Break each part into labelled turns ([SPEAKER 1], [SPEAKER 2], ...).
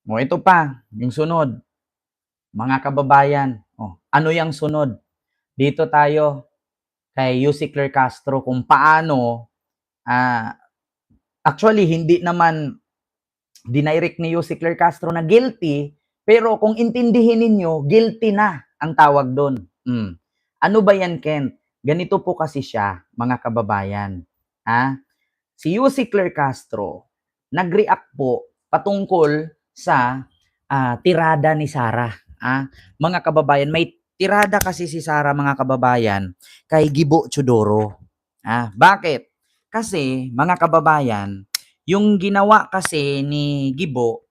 [SPEAKER 1] O ito pa, yung sunod, mga kababayan. Ano yung sunod? Dito tayo kay Yussi Claire Castro kung paano, actually hindi naman dinirect ni Yussi Claire Castro na guilty, pero kung intindihin ninyo, guilty na ang tawag doon. Ano ba yan, Kent? Ganito po kasi siya, mga kababayan. Si Yussi Claire Castro, nag-react po patungkol sa tirada ni Sara. Mga kababayan, may tirada kasi si Sara, mga kababayan, kay Gibo Chodoro. Bakit? Kasi, mga kababayan, yung ginawa kasi ni Gibo,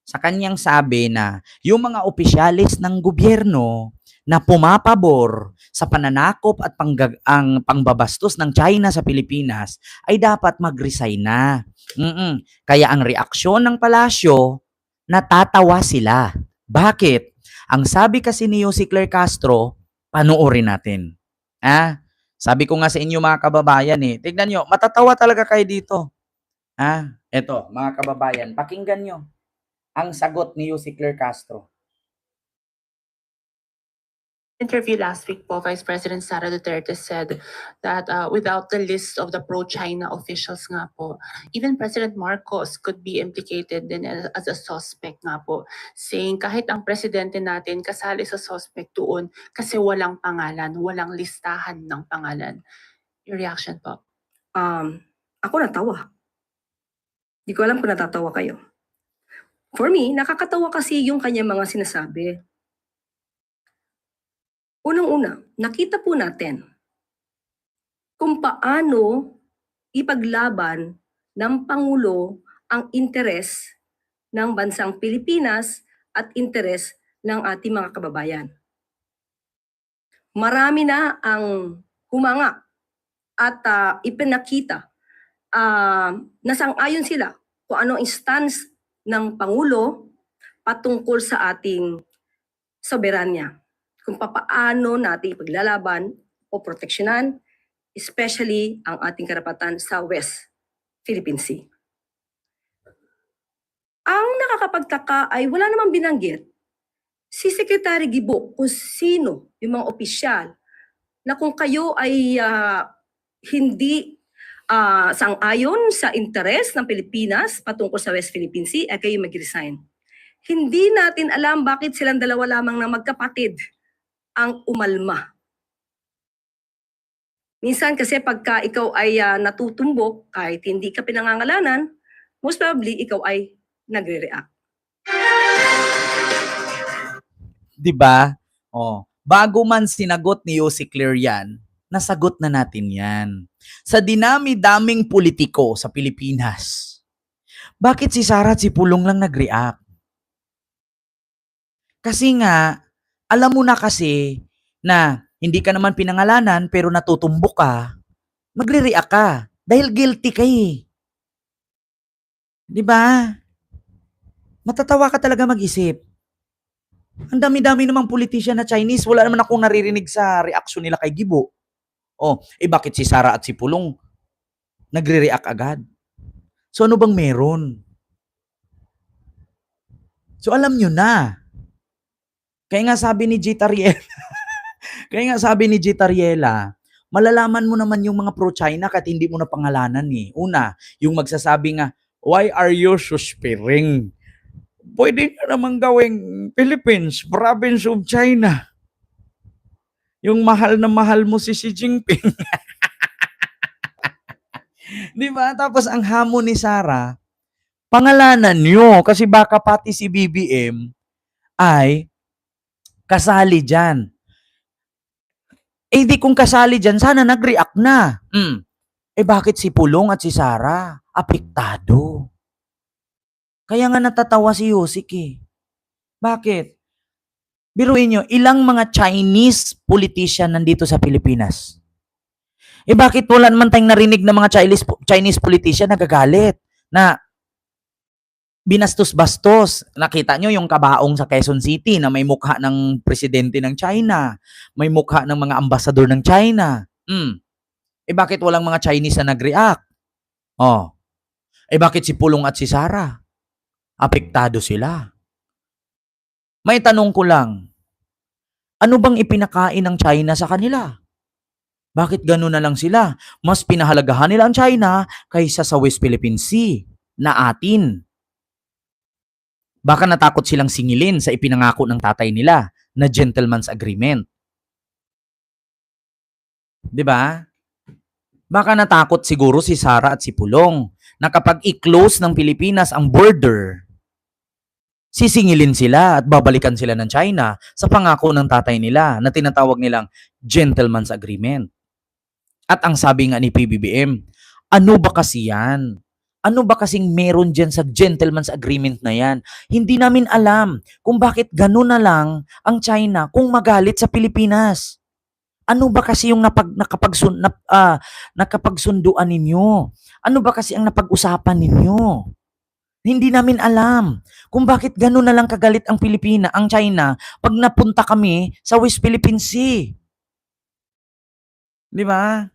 [SPEAKER 1] sa kanyang sabi na yung mga opisyalis ng gobyerno na pumapabor sa pananakop at ang pangbabastos ng China sa Pilipinas ay dapat mag-resign na. Kaya ang reaksyon ng palasyo, natatawa sila. Bakit? Ang sabi kasi ni Yussi Claire Castro, panoorin natin. Sabi ko nga sa inyo, mga kababayan, tignan nyo, matatawa talaga kayo dito. Eto, mga kababayan, pakinggan nyo ang sagot ni Yussi Claire Castro.
[SPEAKER 2] Interview last week po, Vice President Sara Duterte said that without the list of the pro-China officials nga po, even President Marcos could be implicated din as a suspect nga po, saying kahit ang presidente natin kasali sa suspect doon kasi walang pangalan, walang listahan ng pangalan. Your reaction po?
[SPEAKER 3] Ako natawa. Di ko alam kung natatawa kayo. For me, nakakatawa kasi yung kanya mga sinasabi. Unang-una, nakita po natin kung paano ipaglaban ng Pangulo ang interes ng bansang Pilipinas at interes ng ating mga kababayan. Marami na ang humanga at ipinakita na sang-ayon sila kung ano ang stance ng Pangulo patungkol sa ating soberanya. Kung paano natin ipaglalaban o proteksyonan, especially ang ating karapatan sa West Philippine Sea. Ang nakakapagtaka ay wala namang binanggit si Secretary Gibo kung sino yung mga opisyal na kung kayo ay hindi sang-ayon sa interes ng Pilipinas patungkol sa West Philippine Sea, ay kayo mag-resign. Hindi natin alam bakit silang dalawa lamang na magkapatid ang umalma. Minsan kasi pagka ikaw ay natutumbok, kahit hindi ka pinangangalanan, most probably ikaw ay nagre-react.
[SPEAKER 1] Diba? Bago man sinagot ni Yussi Claire yan, nasagot na natin yan. Sa dinami-daming politiko sa Pilipinas, bakit si Sara at si Pulong lang nag-react? Kasi nga, alam mo na kasi na hindi ka naman pinangalanan pero natutumbok ka, magre-react ka dahil guilty ka eh. Diba? Matatawa ka talaga mag-isip. Ang dami-dami namang politician na Chinese, wala naman akong naririnig sa reaksyon nila kay Gibo. Bakit si Sara at si Pulong nagre-react agad? So ano bang meron? So alam nyo na. Kaya nga sabi ni G. Tariela, malalaman mo naman yung mga pro-China kahit hindi mo na pangalanan eh. Una, yung magsasabi nga, why are you suspiring? Pwede na naman gawing Philippines, province of China. Yung mahal na mahal mo si Xi Jinping. Di ba? Tapos ang hamon ni Sara, pangalanan nyo kasi baka pati si BBM ay kasali dyan. Di kung kasali dyan, sana nag-react na. Bakit si Pulong at si Sara apektado? Kaya nga natatawa si Yusik eh. Bakit? Biruin nyo, ilang mga Chinese politician nandito sa Pilipinas? Bakit wala naman tayong narinig na mga Chinese politician nagagalit na binastos-bastos? Nakita nyo yung kabaong sa Quezon City na may mukha ng presidente ng China, may mukha ng mga ambasador ng China. Bakit walang mga Chinese na nag-react? Bakit si Pulong at si Sara? Apektado sila. May tanong ko lang, ano bang ipinakain ng China sa kanila? Bakit gano'n na lang sila? Mas pinahalagahan nila ang China kaysa sa West Philippine Sea na atin. Baka natakot silang singilin sa ipinangako ng tatay nila na gentleman's agreement. 'Di ba? Baka natakot siguro si Sara at si Pulong na kapag i-close ng Pilipinas ang border, sisingilin sila at babalikan sila ng China sa pangako ng tatay nila na tinatawag nilang gentleman's agreement. At ang sabi nga ni PBBM, ano ba kasi yan? Ano ba kasing meron dyan sa gentleman's agreement na yan? Hindi namin alam kung bakit gano'n na lang ang China kung magalit sa Pilipinas. Ano ba kasi yung nakapagsunduan ninyo? Ano ba kasi ang napag-usapan ninyo? Hindi namin alam kung bakit gano'n na lang kagalit ang China pag napunta kami sa West Philippine Sea. Di ba?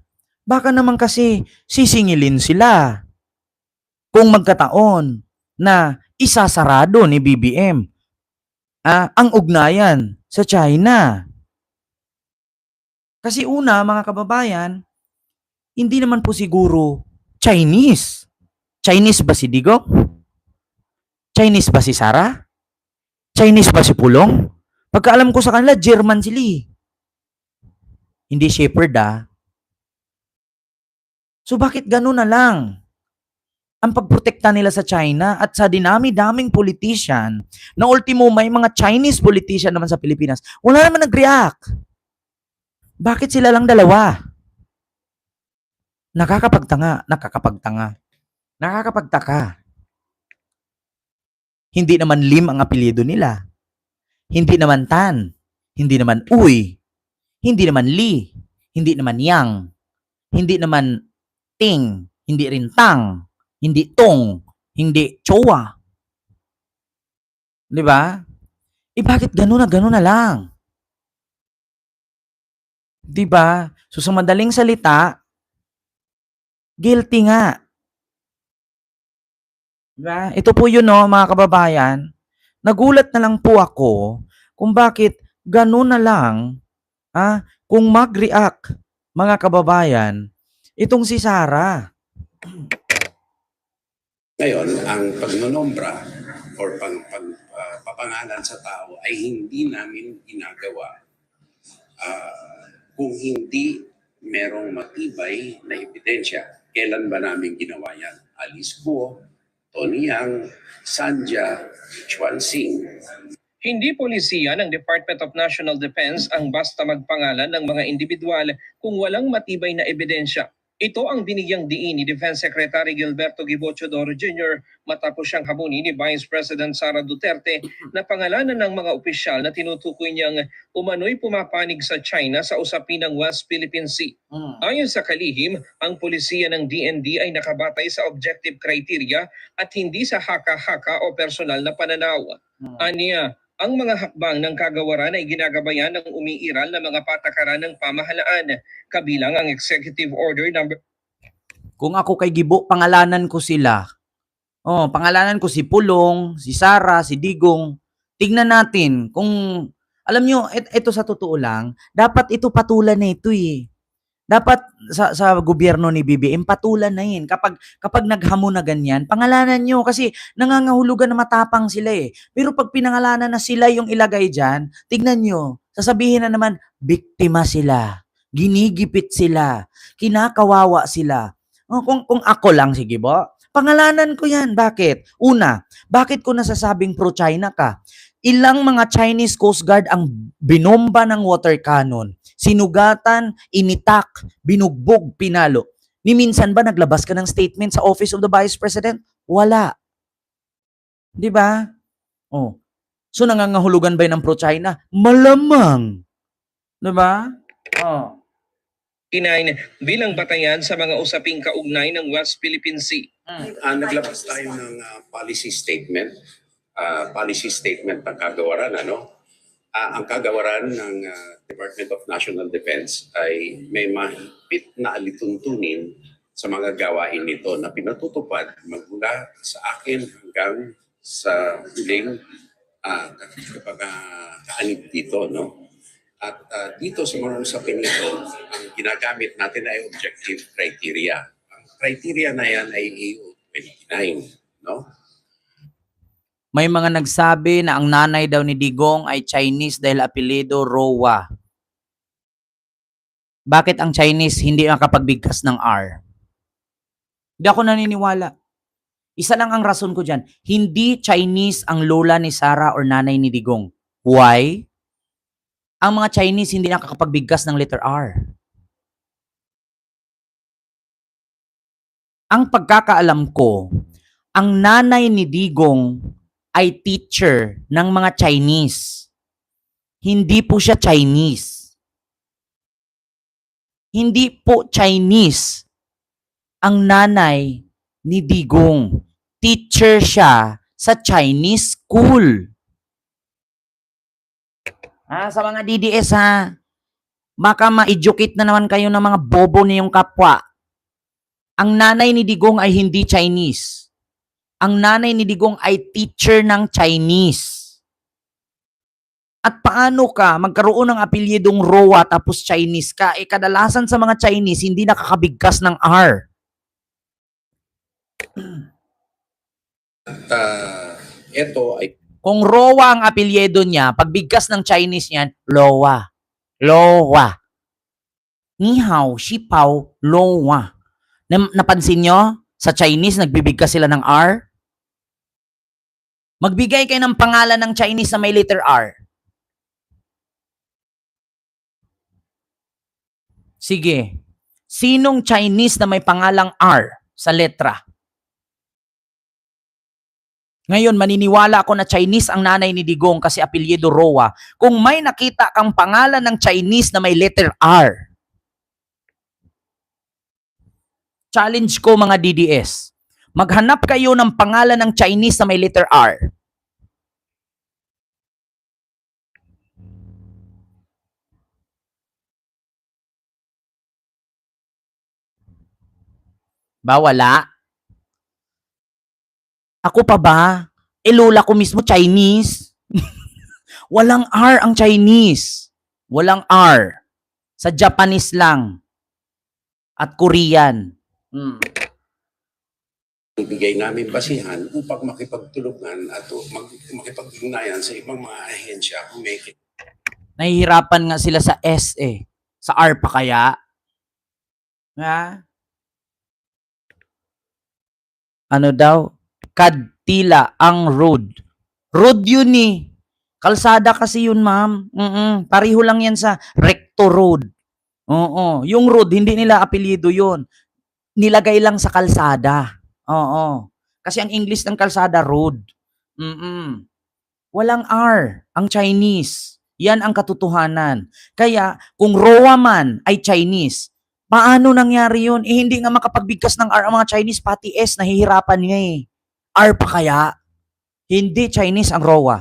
[SPEAKER 1] Baka naman kasi sisingilin sila kung magkataon na isasarado ni BBM ang ugnayan sa China. Kasi una, mga kababayan, hindi naman po siguro Chinese. Chinese ba si Digong? Chinese ba si Sara? Chinese ba si Pulong? Pagkaalam ko sa kanila, German sila eh. Hindi shepherd So bakit gano'n na lang ang pagprotekta nila sa China at sa dinami-daming politician na ultimo may mga Chinese politician naman sa Pilipinas, wala naman nag-react. Bakit sila lang dalawa? Nakakapagtaka. Hindi naman Lim ang apelyido nila. Hindi naman Tan. Hindi naman Uy. Hindi naman Lee. Hindi naman Yang. Hindi naman Ting. Hindi rin Tang. Hindi Tong. Hindi Chowa. Di ba? Bakit gano'n na lang? Di ba? So sa madaling salita, guilty nga. Diba? Ito po yun, no, mga kababayan. Nagulat na lang po ako kung bakit gano'n na lang kung mag-react, mga kababayan, itong si Sara.
[SPEAKER 4] Ngayon, ang pagnonombra or papangalan sa tao ay hindi namin ginagawa kung hindi merong matibay na ebidensya. Kailan ba namin ginawa yan? Alice Guo, Tony Yang, Sanja, Chuan Xing.
[SPEAKER 5] Hindi polisiya ng Department of National Defense ang basta magpangalan ng mga individual kung walang matibay na ebidensya. Ito ang binigyang diin ni Defense Secretary Gilberto Gibo Chodoro Jr. matapos siyang hamunin ni Vice President Sara Duterte na pangalanan ng mga opisyal na tinutukoy niyang umano'y pumapanig sa China sa usapin ng West Philippine Sea. Ayon sa kalihim, ang polisiya ng DND ay nakabatay sa objective criteria at hindi sa haka-haka o personal na pananaw. Aniya, ang mga hakbang ng kagawaran ay ginagabayan ng umiiral na mga patakaran ng pamahalaan, kabilang ang Executive Order number...
[SPEAKER 1] Kung ako kay Gibo, pangalanan ko sila. Pangalanan ko si Pulong, si Sara, si Digong. Tignan natin kung, alam nyo, ito sa totoo lang, dapat ito patulan na ito eh. Dapat sa gobyerno ni BBM, patulan na yun. Kapag naghamon na ganyan, pangalanan nyo kasi nangangahulugan na matapang sila eh. Pero pag pinangalanan na sila yung ilagay dyan, tignan nyo, sasabihin na naman, biktima sila, ginigipit sila, kinakawawa sila. Kung ako lang, sige ba? Pangalanan ko yan. Bakit? Una, bakit ko nasasabing pro-China ka? Ilang mga Chinese Coast Guard ang binomba ng water cannon? Sinugatan, initak, binugbog, pinalo. Ni minsan ba naglabas ka ng statement sa Office of the Vice President? Wala. Di ba? So nangangahulugan ba ng pro-China? Malamang. Di ba?
[SPEAKER 5] bilang batayan sa mga usaping kaugnay ng West Philippine Sea.
[SPEAKER 4] Naglabas tayo ng policy statement ng kagawaran, ang kagawaran ng Department of National Defense ay may mahigpit na alituntunin sa mga gawain nito na pinatutupad magmula sa akin hanggang sa huling kapag kaanib dito, no? At dito sa mga usapin nito, ang ginagamit natin ay objective criteria. Ang criteria na yan ay AO 29, no?
[SPEAKER 1] May mga nagsabi na ang nanay daw ni Digong ay Chinese dahil apelyido Roa. Bakit ang Chinese hindi nakapagbigkas ng R? Hindi ako naniniwala. Isa lang ang rason ko dyan. Hindi Chinese ang lola ni Sarah or nanay ni Digong. Why? Ang mga Chinese hindi nakakapagbigkas ng letter R. Ang pagkakaalam ko, ang nanay ni Digong ay teacher ng mga Chinese. Hindi po siya Chinese. Hindi po Chinese ang nanay ni Digong. Teacher siya sa Chinese school. Sa mga DDS baka ma-educate na naman kayo ng mga bobo niyong kapwa. Ang nanay ni Digong ay hindi Chinese. Ang nanay ni Digong ay teacher ng Chinese. At paano ka magkaroon ng apelyidong Roa tapos Chinese ka? Kadalasan sa mga Chinese hindi nakakabigkas ng R.
[SPEAKER 4] Ito ay
[SPEAKER 1] Kung Roa ang apelyido niya, pagbigkas ng Chinese niyan, Loa. Loa. Ni hao, si pao, Loa. Napansin nyo? Sa Chinese, nagbibigkas sila ng R? Magbigay kayo ng pangalan ng Chinese na may letter R. Sige. Sinong Chinese na may pangalang R sa letra? Ngayon, maniniwala ako na Chinese ang nanay ni Digong kasi apelyido Roa. Kung may nakita kang pangalan ng Chinese na may letter R. Challenge ko mga DDS. Maghanap kayo ng pangalan ng Chinese na may letter R. Wala? Ako pa ba? Lola ko mismo Chinese. Walang R ang Chinese. Walang R. Sa Japanese lang. At Korean.
[SPEAKER 4] ibigay namin basihan upang makipagtulungan at makipag-ugnayan sa ibang mga ahensya kung may
[SPEAKER 1] Nahihirapan nga sila sa S Sa R pa kaya? Ano daw? Kadtila ang road. Road yun Kalsada kasi yun, ma'am. Pareho lang yan sa recto road. Oo. Yung road, hindi nila apelyido yun. Nilagay lang sa kalsada. Oo. Kasi ang English ng kalsada, road. Walang R ang Chinese. Yan ang katotohanan. Kaya, kung Roa man ay Chinese, paano nangyari yun? Hindi nga makapagbigkas ng R ang mga Chinese, pati S, nahihirapan nga R pa kaya? Hindi Chinese ang Roa.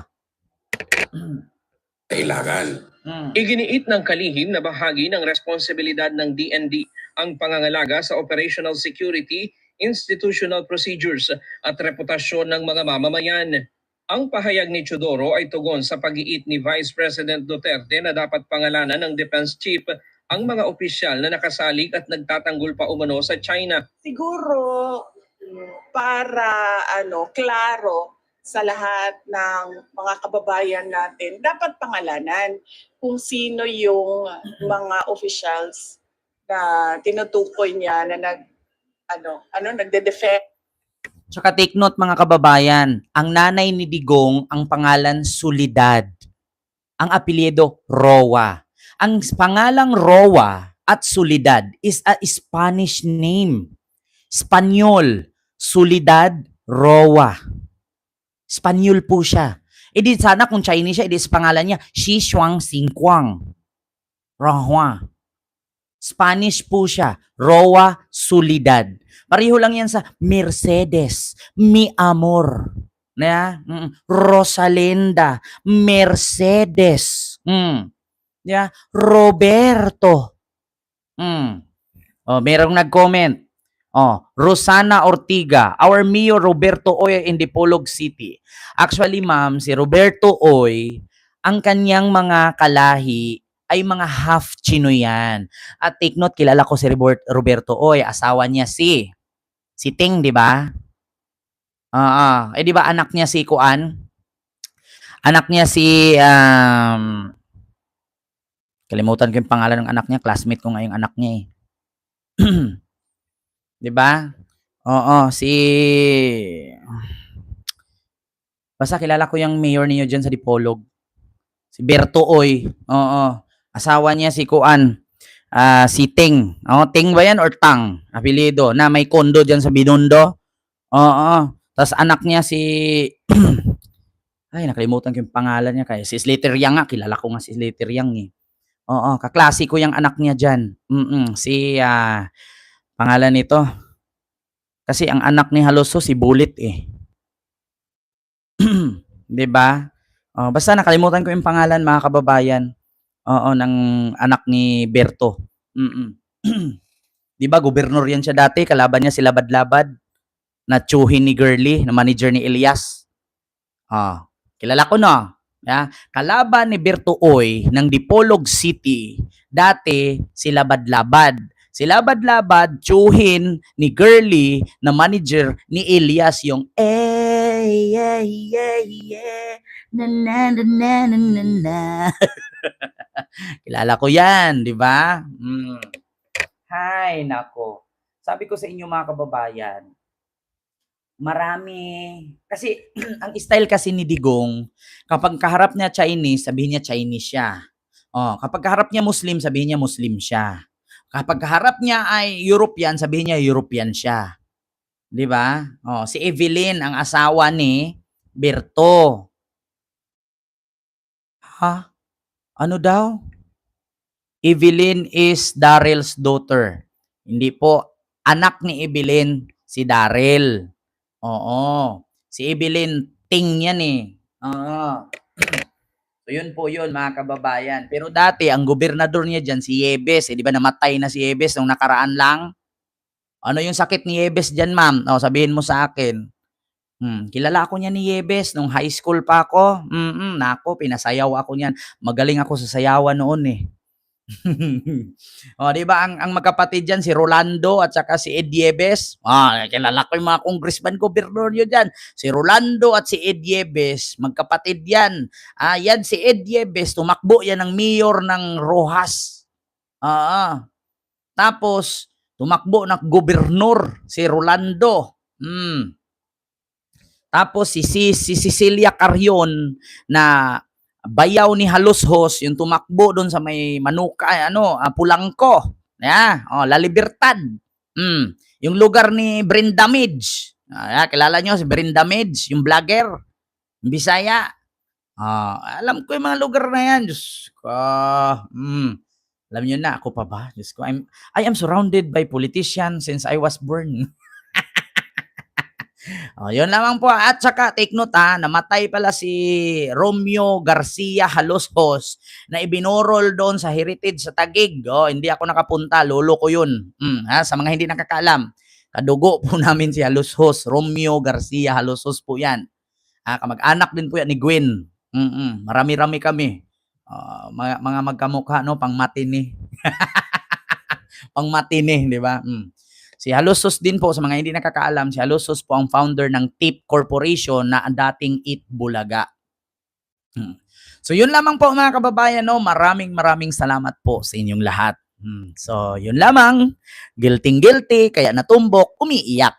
[SPEAKER 4] kailangan.
[SPEAKER 5] Iginiit ng kalihim na bahagi ng responsibilidad ng DND ang pangangalaga sa operational security, institutional procedures at reputasyon ng mga mamamayan. Ang pahayag ni Teodoro ay tugon sa pag-iit ni Vice President Duterte na dapat pangalanan ng Defense Chief ang mga opisyal na nakasalig at nagtatanggol pa umano sa China.
[SPEAKER 6] Siguro para klaro sa lahat ng mga kababayan natin, dapat pangalanan kung sino yung mga officials na tinutukoy niya na nagde-defend.
[SPEAKER 1] Tsaka take note mga kababayan, ang nanay ni Digong, ang pangalan Solidad. Ang apelyido Roa. Ang pangalang Roa at Solidad is a Spanish name. Spanyol, Solidad, Roa. Spanyol po siya. Di sana kung Chinese siya, pangalan niya, Xi Shuang Xingguang. Roa. Spanish po siya. Roa Solidad. Pareho lang yan sa Mercedes, Mi Amor. Rosalinda, Mercedes. Roberto. Merong nag-comment. Rosana Ortiga, our Mayor Roberto Oy in Dipolog City. Actually, ma'am, si Roberto Oy, ang kanyang mga kalahi ay mga half Chino yan. At take note, kilala ko si Roberto Oy, asawa niya si Ting, di ba? Di ba anak niya si Kuan? Anak niya si kalimutan ko yung pangalan ng anak niya, classmate ko nga yung anak niya eh. 'Di ba? Oo, basta kilala ko yung mayor niyo diyan sa Dipolog. Si Berto Oy. Oo. Asawa niya si Kuan. Si Ting. Ting ba yan or Tang? Apelido na may kondo diyan sa Binondo. Oo. Tapos anak niya si ay, nakalimutan ko yung pangalan niya kaya si Slater Yang nga, kilala ko nga si Slater Yang eh. Oo, kaklase ko yung anak niya diyan. Si pangalan nito. Kasi ang anak ni Haloso si Bullet eh. 'Di ba? Basta nakalimutan ko yung pangalan mga kababayan. Ng anak ni Berto. 'Di ba gobernador yan siya dati, kalaban niya si Labad-Labad na tsuhin ni Girly, na manager ni Elias. Kilala ko no. Yeah? Kalaban ni Berto Oy ng Dipolog City, dati si Labad-Labad. Si Labad-Labad, tsuhin ni Girly na manager ni Elias yung na na na na na na na. Kilala ko yan, di ba? Hay, nako. Sabi ko sa inyo mga kababayan, marami. Kasi ang style kasi ni Digong, kapag kaharap niya Chinese, sabihin niya Chinese siya. Kapag kaharap niya Muslim, sabihin niya Muslim siya. Kapag kaharap niya ay European, sabihin niya European siya. 'Di ba? Si Evelyn ang asawa ni Berto. Ano daw? Evelyn is Daryl's daughter. Hindi po anak ni Evelyn si Daryl. Oo. Si Evelyn Ting yan eh. So yun po yun mga kababayan. Pero dati ang gobernador niya dyan si Yebes. Di ba namatay na si Yebes nung nakaraan lang? Ano yung sakit ni Yebes dyan ma'am? Sabihin mo sa akin. Kilala ako niya ni Yebes nung high school pa ako. Nako, pinasayaw ako niyan. Magaling ako sa sayawan noon eh. Di ba ang magkapatid diyan si Rolando at saka si Ed Yebes? Kilala ko yung mga congressman gobernador yun diyan. Si Rolando at si Ed Yebes, magkapatid yan. Yan si Ed Yebes, tumakbo yan ng mayor ng Rojas. Tapos tumakbo ng gobernador si Rolando. Tapos si Cecilia Carrion na bayaw ni Haloshos, yung tumakbo doon sa may Manuka, Pulangko. La Libertad. Yung lugar ni Brenda Midge. Kilala nyo si Brenda Midge, yung vlogger, yung Bisaya. Alam ko yung mga lugar na yan. Diyos ko. Alam nyo na, ako pa ba? Diyos ko, I am surrounded by politicians since I was born. Yun lamang po. At saka, take note namatay pala si Romeo Garcia Haloshos na ibinorol doon sa Heritage sa Taguig. Hindi ako nakapunta, lolo ko yun. Sa mga hindi nakakaalam, kadugo po namin si Haloshos, Romeo Garcia Haloshos po yan. Kamag-anak din po yan ni Gwen. Marami-rami kami. Mga magkamukha, no? Pangmatini. Pangmatini, di ba? Si Haloshos din po, sa mga hindi nakakaalam, si Haloshos po ang founder ng TIP Corporation na dating Eat Bulaga. So yun lamang po mga kababayan, no? Maraming salamat po sa inyong lahat. So yun lamang, guilty, kaya natumbok, umiiyak.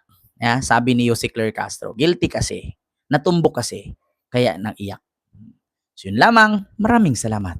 [SPEAKER 1] Sabi ni Jose Claire Castro, guilty kasi, natumbok kasi, kaya naiyak. So yun lamang, maraming salamat.